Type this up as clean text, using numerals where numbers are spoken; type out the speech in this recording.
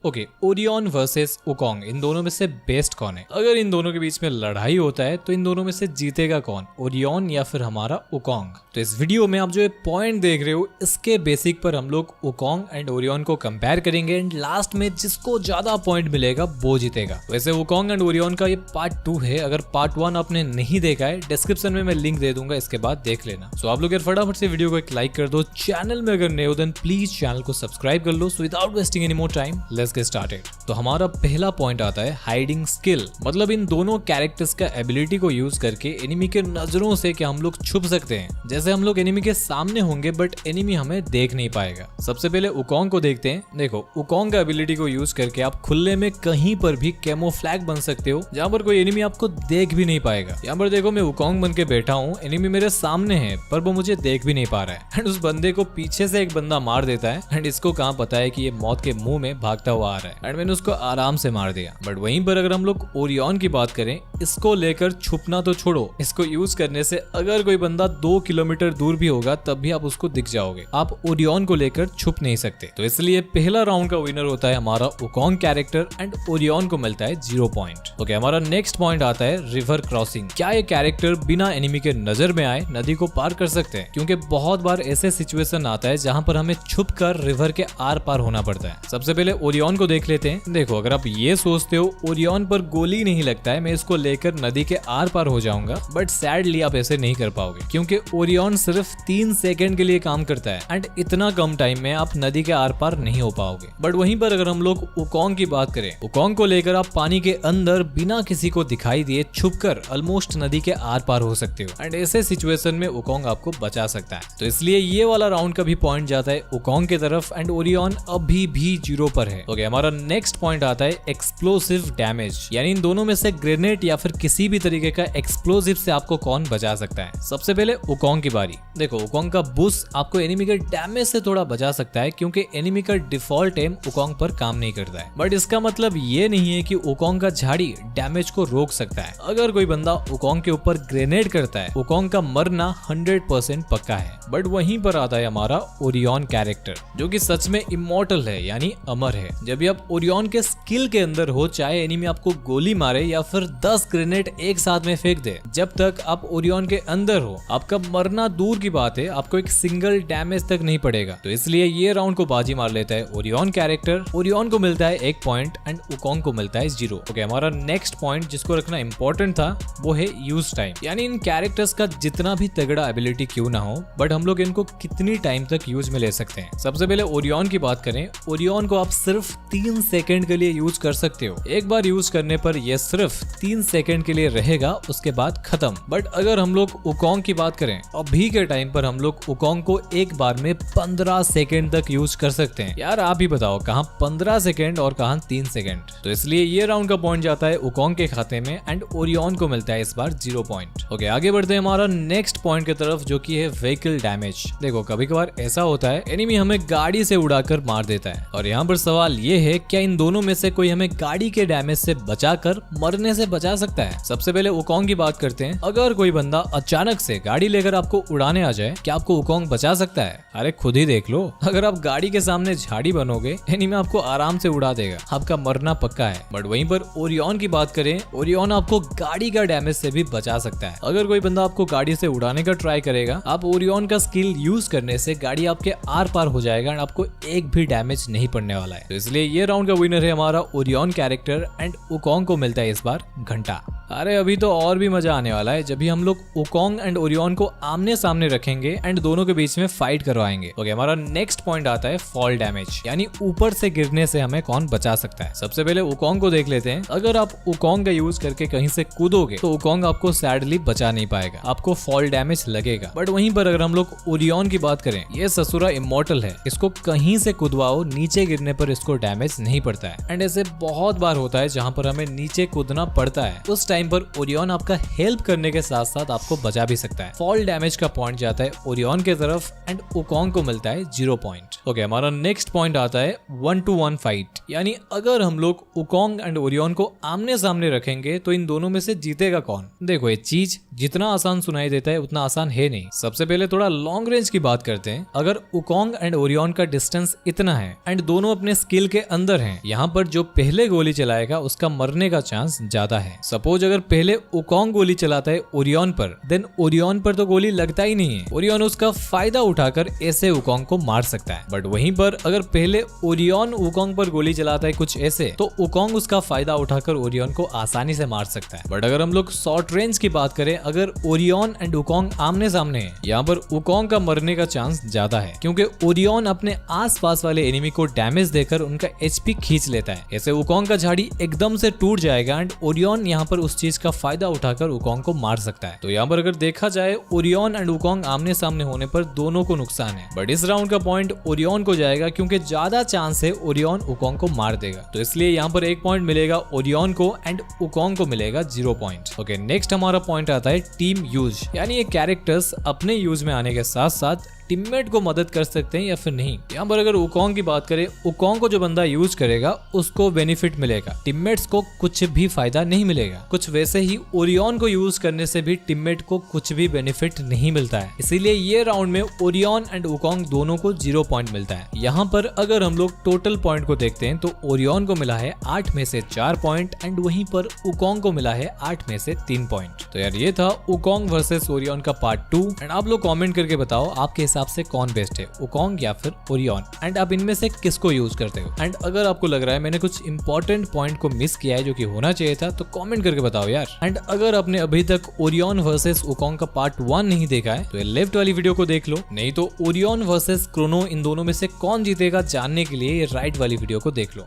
Okay, Orion versus Wukong, इन दोनों में से बेस्ट कौन है? अगर इन दोनों के बीच में लड़ाई होता है तो इन दोनों में से जीतेगा कौन, ओरियन या फिर हमारा वुकोंग? तो इस वीडियो में आप जो पॉइंट देख रहे हो इसके बेसिक पर हम लोग वुकोंग एंड ओरियन को कंपेयर करेंगे एंड लास्ट में जिसको ज्यादा पॉइंट मिलेगा वो जीतेगा। वैसे वुकोंग एंड ओरियन का ये पार्ट 2 है, अगर पार्ट 1 आपने नहीं देखा है डिस्क्रिप्शन में मैं लिंक दे दूंगा, इसके बाद देख लेना। सो आप लोग यार फटाफट से वीडियो को एक लाइक कर दो, चैनल में अगर नए हो देन प्लीज चैनल को सब्सक्राइब कर लो। So without wasting any more time let's get started. तो हमारा पहला पॉइंट आता है हाइडिंग स्किल, मतलब इन दोनों कैरेक्टर्स का एबिलिटी को यूज करके एनिमी के नजरों से क्या हम लोग छुप सकते हैं। जैसे हम लोग एनिमी के सामने होंगे बट एनिमी हमें देख नहीं पाएगा। सबसे पहले वुकोंग को देखते हैं। देखो वुकोंग का एबिलिटी को यूज करके आप खुले में कहीं पर भी कैमोफ्लैग बन सकते हो जहां पर कोई एनिमी आपको देख भी नहीं पाएगा। यहाँ पर देखो मैं वुकोंग बन के बैठा हूँ, एनिमी मेरे सामने है पर वो मुझे देख भी नहीं पा रहा है एंड उस बंदे को पीछे से एक बंदा मार देता है एंड इसको कहाँ पता है कि ये मौत के मुंह में भागता हुआ आ रहा है एंड मैंने उसको आराम से मार दिया। बट वहीं पर अगर हम लोग ओरियन की बात करें, इसको लेकर छुपना तो छोड़ो, इसको यूज करने से अगर कोई बंदा 2 किलोमीटर दूर भी होगा तब भी आप उसको दिख जाओगे। आप ओरियन को लेकर छुप नहीं सकते। तो इसलिए पहला राउंड का विनर होता है हमारा वुकोंग कैरेक्टर एंड ओरियन को मिलता है 0 पॉइंट। ओके, हमारा नेक्स्ट पॉइंट आता है रिवर क्रॉसिंग। क्या ये कैरेक्टर बिना एनिमी के नजर में आए नदी को पार कर सकते हैं? क्योंकि बहुत बार ऐसे सिचुएशन आता है जहां पर हमें छुप कर रिवर के आर पार होना पड़ता है। सबसे पहले ओरियन को देख लेते हैं। देखो अगर आप ये सोचते हो ओरियन पर गोली नहीं लगता है, मैं इसको लेकर नदी के आर पार हो जाऊंगा, बट सैडली आप ऐसे नहीं कर पाओगे क्योंकि ओरियन सिर्फ 3 सेकंड के लिए काम करता है एंड इतना कम टाइम में आप नदी के आर पार नहीं हो पाओगे। बट वहीं पर अगर हम लोग वुकोंग की बात करें, वुकोंग को लेकर आप पानी के अंदर बिना किसी को दिखाई दिए छुपकर ऑलमोस्ट नदी के आर पार हो सकते हो एंड ऐसे सिचुएशन में वुकोंग आपको बचा सकता है। तो इसलिए ये वाला राउंड का भी पॉइंट जाता है वुकोंग की तरफ एंड ओरियन अभी भी 0 पर है। ओके, हमारा नेक्स्ट पॉइंट आता है एक्सप्लोसिव डैमेज, यानी इन दोनों में से ग्रेनेड या फिर किसी भी तरीके का एक्सप्लोसिव से आपको कौन बचा सकता है। सबसे पहले वुकोंग की बारी। देखो वुकोंग का बुश आपको एनिमी के डैमेज से थोड़ा बचा सकता है क्योंकि एनिमी का डिफॉल्ट एम वुकोंग पर काम नहीं करता है, बट इसका मतलब ये नहीं है कि वुकोंग का झाड़ी डैमेज को रोक सकता है। अगर कोई बंदा वुकोंग के ऊपर ग्रेनेड करता है वुकोंग का मरना 100% पक्का है। बट वहीं पर आता है हमारा ओरियन कैरेक्टर जो कि सच में इमॉर्टल है, यानी अमर है। जब भी आप ओरियन के स्किल के अंदर हो, चाहे एनिमी आपको गोली मारे या फिर 10 ग्रेनेड एक साथ में फेंक दे, जब तक आप ओरियन के अंदर हो आपका मरना दूर की बात है, आपको एक सिंगल डैमेज तक नहीं पड़ेगा। तो इसलिए ये राउंड को बाजी मार लेता है ओरियन कैरेक्टर। ओरियन को मिलता है 1 पॉइंट एंड वुकोंग को मिलता है 0। ओके, हमारा नेक्स्ट पॉइंट जिसको रखना इंपॉर्टेंट था वो है यूज टाइम, यानी इन कैरेक्टर्स का जितना भी तगड़ा एबिलिटी क्यों ना हो बट हम लोग इनको कितनी टाइम तक यूज में ले सकते हैं। सबसे पहले ओरियन की बात करें, ओरियन को आप सिर्फ 3 सेकंड के लिए यूज कर सकते हो। एक बार यूज करने पर यह सिर्फ 3 सेकंड के लिए रहेगा, उसके बाद खत्म। बट अगर हम लोग वुकोंग की बात करें, अभी के टाइम पर हम लोग वुकोंग को एक बार में 15 सेकंड तक यूज कर सकते हैं। यार आप ही बताओ कहां 15 सेकंड और कहां 3 सेकंड। तो इसलिए ये राउंड का पॉइंट जाता है वुकोंग के खाते में एंड ओरियन को मिलता है इस बार 0 पॉइंट। ओके, आगे बढ़ते हैं हमारा नेक्स्ट पॉइंट की तरफ जो कि है व्हीकल डैमेज। देखो कभी कभार ऐसा होता है एनिमी हमें गाड़ी से उड़ाकर मार देता है और यहाँ पर सवाल ये है क्या इन दोनों में से कोई हमें गाड़ी के डैमेज से बचाकर मरने से बचा सकता है? सबसे पहले वुकोंग की बात करते हैं। अगर कोई बंदा अचानक से गाड़ी लेकर आपको उड़ाने आ जाए, क्या आपको वुकोंग बचा सकता है? अरे खुद ही देख लो, अगर आप गाड़ी के सामने झाड़ी बनोगे एनिमी आपको आराम से उड़ा देगा, आपका मरना पक्का है। बट वहीं पर ओरियन की बात करें, ओरियन आपको गाड़ी का डैमेज से भी बचा सकता है। अगर कोई बंदा आपको गाड़ी से उड़ाने का ट्राई करेगा, आप ओरियन का स्किल यूज करने से गाड़ी आपके आर पार हो जाएगा एंड आपको एक भी डैमेज नहीं पड़ने वाला है। तो इसलिए ये राउंड का विनर है हमारा ओरियन कैरेक्टर एंड वुकोंग को मिलता है इस बार घंटा। अरे अभी तो और भी मजा आने वाला है जब भी हम लोग वुकोंग एंड ओरियन को आमने सामने रखेंगे एंड दोनों के बीच में फाइट करवाएंगे। ओके, हमारा नेक्स्ट पॉइंट आता है फॉल डैमेज, यानी ऊपर से गिरने से हमें कौन बचा सकता है। सबसे पहले वुकोंग को देख लेते हैं। अगर आप वुकोंग का यूज करके कहीं से कूदोगे तो वुकोंग आपको सैडली बचा नहीं पाएगा, आपको फॉल डैमेज लगेगा। बट वहीं पर अगर हम लोग ओरियन की बात करें, ये ससुरा इमॉर्टल है, इसको कहीं से कूदवाओ नीचे गिरने पर इसको डैमेज नहीं पड़ता है एंड ऐसे बहुत बार होता है जहाँ पर हमें नीचे कूदना पड़ता है। उस टाइम पर ओरियन आपका हेल्प करने के साथ साथ आपको बचा भी सकता है। फॉल डैमेज का पॉइंट जाता है ओरियन के तरफ एंड उकोंग को मिलता है 0 पॉइंट। ओके, हमारा नेक्स्ट पॉइंट आता है 1-to-1 फाइट, यानी अगर हम लोग उकोंग एंड ओरियन को आमने सामने रखेंगे तो इन दोनों में से जीतेगा कौन। देखो, ये चीज जितना आसान सुनाई देता है उतना आसान है नहीं। सबसे पहले थोड़ा लॉन्ग रेंज की बात करते हैं। अगर उकोंग एंड ओरियन का डिस्टेंस इतना है एंड दोनों अपने स्किल के अंदर हैं, यहाँ पर जो पहले गोली चलाएगा उसका मरने का चांस ज्यादा है। सपोज अगर पहले उकोंग गोली चलाता है ओरियन पर, देन ओरियन पर तो गोली लगता ही नहीं है। ओरियन उसका फायदा उठाकर ऐसे उकोंग को मार सकता है। बट वहीं पर अगर पहले ओरियन उकोंग पर गोली चलाता है कुछ ऐसे, तो उकोंग उसका फायदा उठाकर ओरियन को आसानी से मार सकता है। बट अगर हम लोग शॉर्ट रेंज की बात करें, अगर ओरियन एंड उकोंग आमने सामने है, यहाँ पर उकोंग का मरने का चांस ज्यादा है, क्योंकि ओरियन अपने आसपास वाले एनिमी को डैमेज देकर उनका एचपी खींच लेता है। ऐसे उकोंग का झाड़ी एकदम से टूट जाएगा एंड ओरियन यहाँ पर उस चीज का फायदा उठाकर उकोंग को मार सकता है। तो यहाँ पर अगर देखा जाए, ओरियन एंड उकोंग आमने सामने होने पर दोनों को नुकसान है। बट इस राउंड का पॉइंट ओरियन को जाएगा, क्योंकि ज्यादा चांस है ओरियन उकोंग को मार देगा। तो इसलिए यहाँ पर 1 पॉइंट मिलेगा ओरियन को एंड उकोंग को मिलेगा 0 पॉइंट। ओके, नेक्स्ट हमारा पॉइंट आता है टीम यूज, यानी ये कैरेक्टर्स अपने यूज में आने के साथ साथ टीममेट को मदद कर सकते हैं या फिर नहीं। यहाँ पर अगर उकोंग की बात करें, उकोंग को जो बंदा यूज करेगा उसको बेनिफिट मिलेगा, टीममेट्स को कुछ भी फायदा नहीं मिलेगा। कुछ वैसे ही ओरियन को यूज करने से भी टीममेट को कुछ भी बेनिफिट नहीं मिलता है। इसीलिए ये राउंड में ओरियन एंड उकोंग दोनों को 0 पॉइंट मिलता है। यहाँ पर अगर हम लोग टोटल पॉइंट को देखते हैं तो ओरियन को मिला है 8 में से 4 पॉइंट एंड वहीं पर उकोंग को मिला है 8 में से 3 पॉइंट। तो यार, ये था उकोंग वर्सेस ओरियन का पार्ट 2 एंड आप लोग कॉमेंट करके बताओ आपके हिसाब से कौन बेस्ट है, उकोंग या फिर ओरियन, एंड आप इनमें से किसको यूज करते हो। एंड अगर आपको लग रहा है मैंने कुछ इंपॉर्टेंट पॉइंट को मिस किया है जो कि होना चाहिए था, तो कमेंट करके बताओ यार। एंड अगर आपने अभी तक ओरियन वर्सेस उकोंग का पार्ट 1 नहीं देखा है तो लेफ्ट वाली वीडियो को देख लो, नहीं तो ओरियन वर्सेस क्रोनो इन दोनों में से कौन जीतेगा जानने के लिए राइट वाली वीडियो को देख लो।